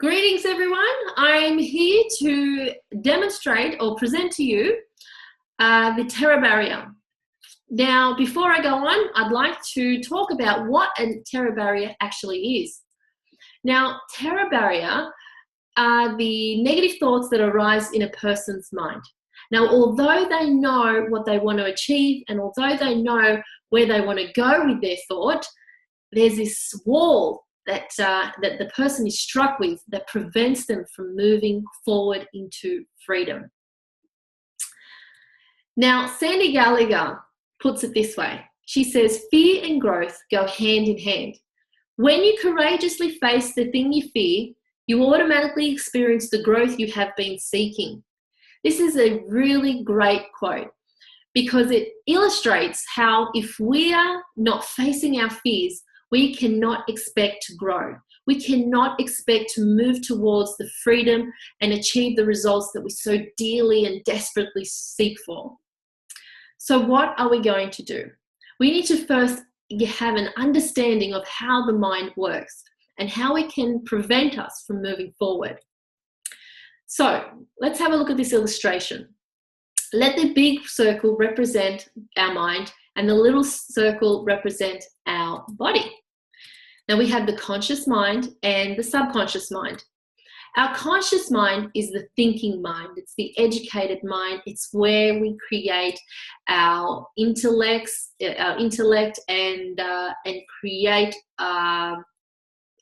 Greetings everyone, I'm here to demonstrate or present to you the terror barrier. Now before I go on, I'd like to talk about what a terror barrier actually is. Now terror barrier are the negative thoughts that arise in a person's mind. Now although they know what they want to achieve and although they know where they want to go with their thought, there's this wall that the person is struck with that prevents them from moving forward into freedom. Now, Sandy Gallagher puts it this way. She says, fear and growth go hand in hand. When you courageously face the thing you fear, you automatically experience the growth you have been seeking. This is a really great quote because it illustrates how if we are not facing our fears, we cannot expect to grow. We cannot expect to move towards the freedom and achieve the results that we so dearly and desperately seek for. So what are we going to do? We need to first have an understanding of how the mind works and how it can prevent us from moving forward. So let's have a look at this illustration. Let the big circle represent our mind and the little circle represent our body. Now we have the conscious mind and the subconscious mind. Our conscious mind is the thinking mind. It's the educated mind. It's where we create our intellect and create,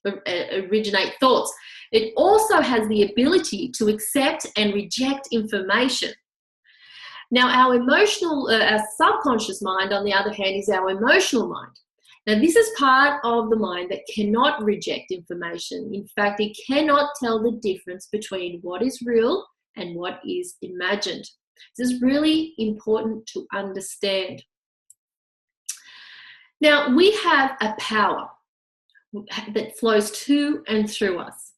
originate thoughts. It also has the ability to accept and reject information. Now our subconscious mind, on the other hand, is our emotional mind. Now this is part of the mind that cannot reject information. In fact, it cannot tell the difference between what is real and what is imagined. This is really important to understand. Now we have a power that flows to and through us.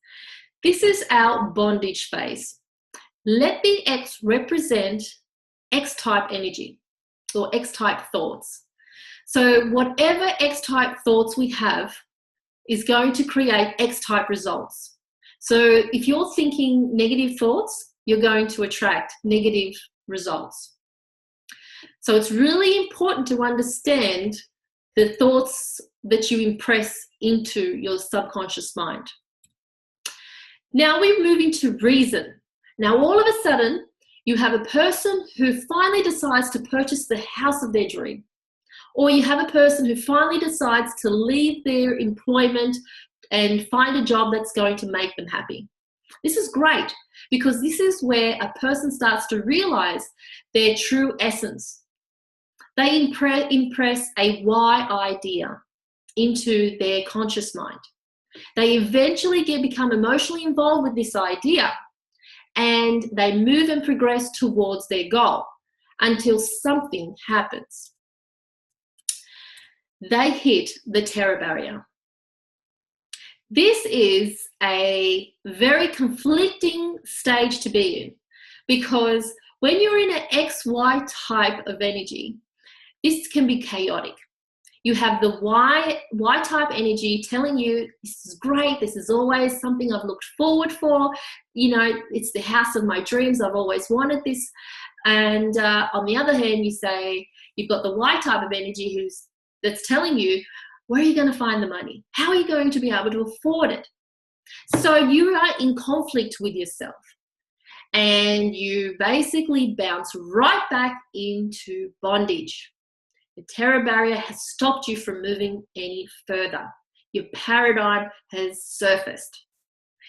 This is our bondage phase. Let the X represent X-type energy or X-type thoughts. So whatever X-type thoughts we have is going to create X-type results. So if you're thinking negative thoughts, you're going to attract negative results. So it's really important to understand the thoughts that you impress into your subconscious mind. Now we're moving to reason. Now all of a sudden, you have a person who finally decides to purchase the house of their dream. Or you have a person who finally decides to leave their employment and find a job that's going to make them happy. This is great because this is where a person starts to realize their true essence. They impress a why idea into their conscious mind. They eventually become emotionally involved with this idea and they move and progress towards their goal until something happens. They hit the terror barrier. This is a very conflicting stage to be in because when you're in an XY type of energy, this can be chaotic. You have the Y type energy telling you, this is great, this is always something I've looked forward for, you know, it's the house of my dreams, I've always wanted this. And on the other hand, you say, you've got the Y type of energy that's telling you, where are you going to find the money? How are you going to be able to afford it? So you are in conflict with yourself and you basically bounce right back into bondage. The terror barrier has stopped you from moving any further. Your paradigm has surfaced.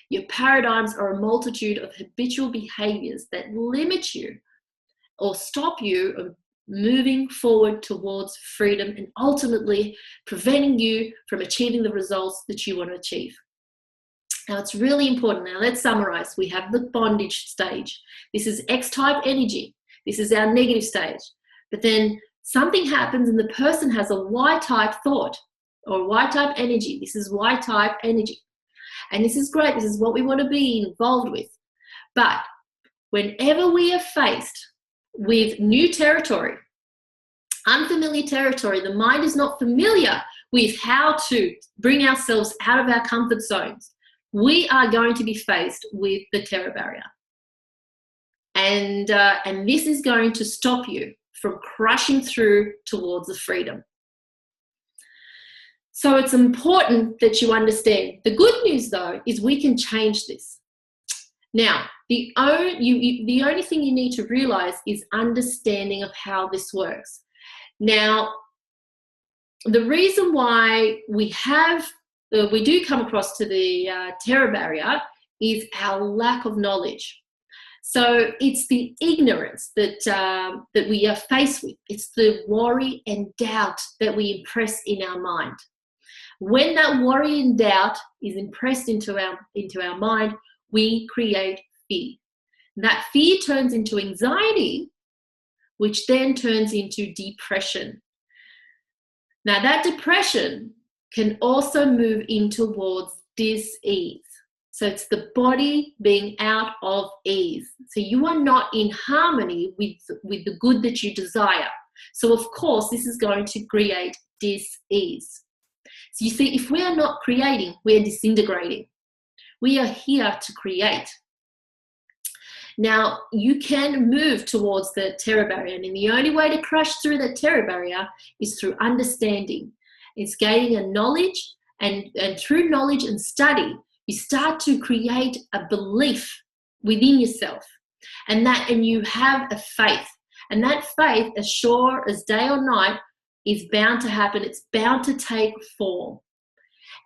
Your paradigms are a multitude of habitual behaviors that limit you or stop you of moving forward towards freedom and ultimately preventing you from achieving the results that you want to achieve. Now it's really important. Now let's summarize. We have the bondage stage. This is X-type energy. This is our negative stage. But then something happens and the person has a Y-type thought or Y-type energy. This is Y-type energy. And this is great. This is what we want to be involved with. But whenever we are faced with new territory, unfamiliar territory, the mind is not familiar with how to bring ourselves out of our comfort zones. we are going to be faced with the terror barrier. And this is going to stop you from crushing through towards the freedom. So it's important that you understand. The good news, though, is we can change this. Now, the only thing you need to realize is understanding of how this works. Now, the reason why we do come across to the terror barrier is our lack of knowledge. So it's the ignorance that we are faced with. It's the worry and doubt that we impress in our mind. When that worry and doubt is impressed into our mind, we create fear. That fear turns into anxiety, which then turns into depression. Now, that depression can also move in towards dis-ease. So it's the body being out of ease. So you are not in harmony with the good that you desire. So, of course, this is going to create dis-ease. So you see, if we are not creating, we are disintegrating. We are here to create. Now, you can move towards the terror barrier, and the only way to crush through the terror barrier is through understanding. It's gaining a knowledge, and through knowledge and study, you start to create a belief within yourself, and you have a faith. And that faith, as sure as day or night, is bound to happen. It's bound to take form.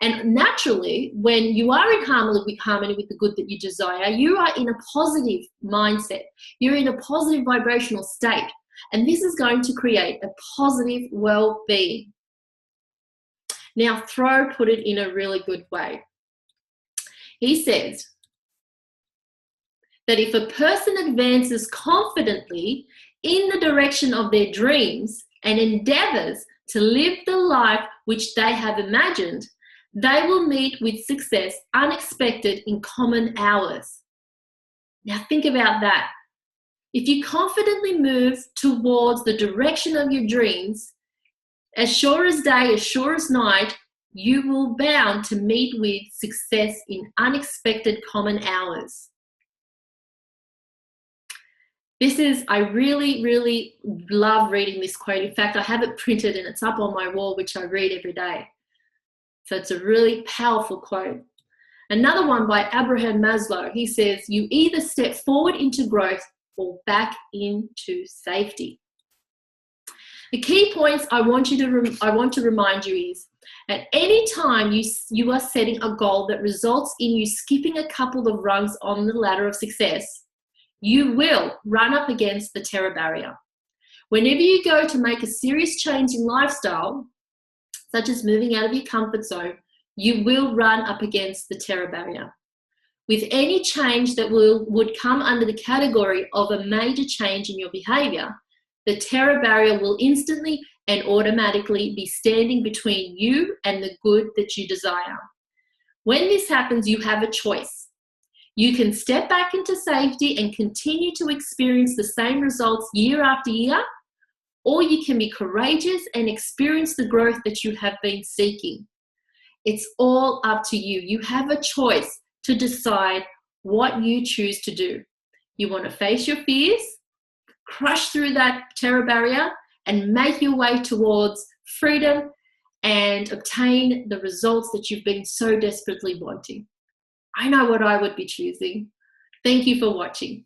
And naturally, when you are in harmony with the good that you desire, you are in a positive mindset. You're in a positive vibrational state. And this is going to create a positive well-being. Now, Thoreau put it in a really good way. He says that if a person advances confidently in the direction of their dreams and endeavors to live the life which they have imagined, they will meet with success unexpected in common hours. Now think about that. If you confidently move towards the direction of your dreams, as sure as day, as sure as night, you will bound to meet with success in unexpected common hours. I really, really love reading this quote. In fact, I have it printed and it's up on my wall, which I read every day. So it's a really powerful quote. Another one by Abraham Maslow. He says, you either step forward into growth or back into safety. The key points I want to remind you is, at any time you are setting a goal that results in you skipping a couple of rungs on the ladder of success, you will run up against the terror barrier. Whenever you go to make a serious change in lifestyle, such as moving out of your comfort zone, you will run up against the terror barrier. With any change that would come under the category of a major change in your behavior, the terror barrier will instantly and automatically be standing between you and the good that you desire. When this happens, you have a choice. You can step back into safety and continue to experience the same results year after year, or you can be courageous and experience the growth that you have been seeking. It's all up to you. You have a choice to decide what you choose to do. You want to face your fears, crush through that terror barrier, and make your way towards freedom and obtain the results that you've been so desperately wanting. I know what I would be choosing. Thank you for watching.